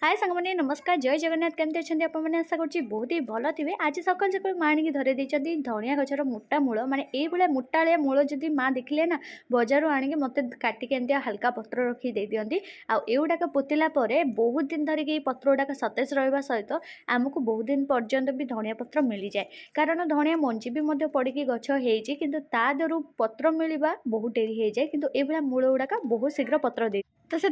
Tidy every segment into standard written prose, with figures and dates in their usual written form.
हाय सांगमाने नमस्कार जय जगन्नाथ केमती अच्छे आपण आशा करुँची बहुत ही भल थे। आज सकाल सकाल माँ आनिक धरे देती धनिया गचर मोटा मूल माने ये मोटाଳିଆ मूल जदि माँ देखिले ना बजार आणिक मत काटिक एमती हल्का पत्र रखी दे दिंती आउटाक पोतिला बहुत दिन धरिक पत्र गुड़ाक सतेज रहा सहित आमको बहुत दिन पर्यंत भी धनिया पत्र मिल जाए कारण धनिया मंजी भी पड़ी गछ होती कि तादर पत्र मिलवा बहुत डेरी हो जाए कि मूल गुड़ाक बहुत शीघ्र पत्र दे तो से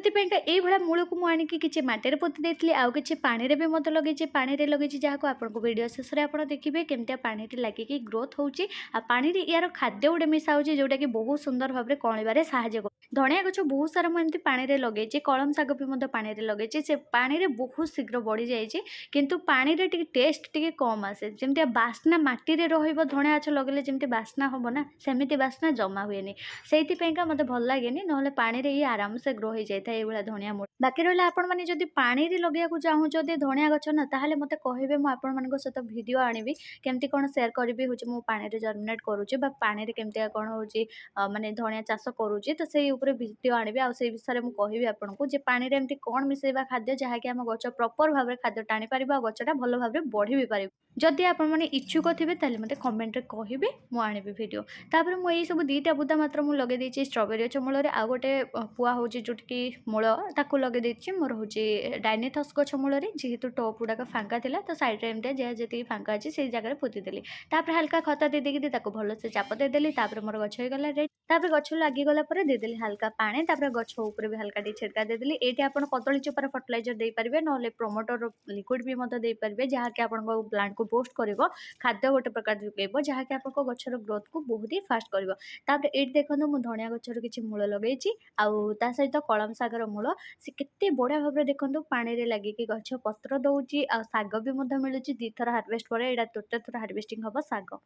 मूल को मुझे किसी मटर पोती देती आउ कि पानी भी मत लगे पानी लगे जहाँ आपको वीडियो शेष में आप देखिए केमती पानी लगिकी ग्रोथ होची पानी यार खाद्य गुटे मिसा जोटा कि बहुत सुंदर भाव में कणिबार साहय धनिया गछ बहुत सारा मुझे पानी लगे कलम शाग भी पानी लगे से पानी में बहुत शीघ्र बढ़ी जाए किंतु पानी रे टेस्ट टी कम आसे जमी बास्ना मटी धनिया गछ लगे जमी बास्ना हम ना सेमती बास्ना जमा हुए से मत भल लगे ना पानी ये आराम से ग्रो हो जाए ये धनिया मूल बाकी रहा आपण मैंने जब पानी लगे चाहूँगी धनिया गछ ना ताहले मत कहे मुझे सहित भिड आनी केमती कौन सेयार करी हूँ मु पानी जर्मिनेट करुच्ची पानी केमती कौन हो माने धनिया चाष करुच्ची तो से भिड आनी आ विषय में कहि आपको जे पानी में एमती कौन मिसेबा खाद्य जहाँकि आम गच प्रपर भाव में खाद्य टाणी पार गचटा भल भाव में बढ़ी भी पार जदि आपण मैंने इच्छुक थे ताले मते कमेंट रे कहिबे मु आनिबी वीडियो तापर मु एई सब दीटा बुदा मात्र मु लगे देछि स्ट्रॉबेरी गछ मूल आ गोटे पुआ होछि जोटकी मूल ताकू लगे देछि मोर होछि डायनेथस गछ मूल जेहेतु टॉप गुड़ाक फांका थिला तो साइड रे एमते जे जेति फांका अछि से जगह रे पोती देली तापर हल्का खता दे देकी ताकू भल से चाप दे देली तापर मोर गछ हो गला रे तापर गछ लागी गला परे दे देली हल्का पानी तापर गछ ऊपर भी हल्का टी छिड़का दे देली एटी आपण कदली चोपार फर्टिलाइजर दे पारिबे नले प्रोमोटर लिक्विड भी मत दे पारिबे जहाँ कि आपण प्लांट को पोस्ट कर खाद्य गोटे प्रकार जुगेब जहाँकि आप गचर ग्रोथ को बहुत ही फास्ट कर ये देखो मुझे धनिया गचर किसी मूल लगे ता सहित कलम शागर मूल से केते बढ़िया भाव में देखो पानी में लगिकी गछ पत्र दौर भी मिलूँ दी थर हार्वेस्ट पर यहाँ तृतीय थर हार्वेस्टिंग हम शाग।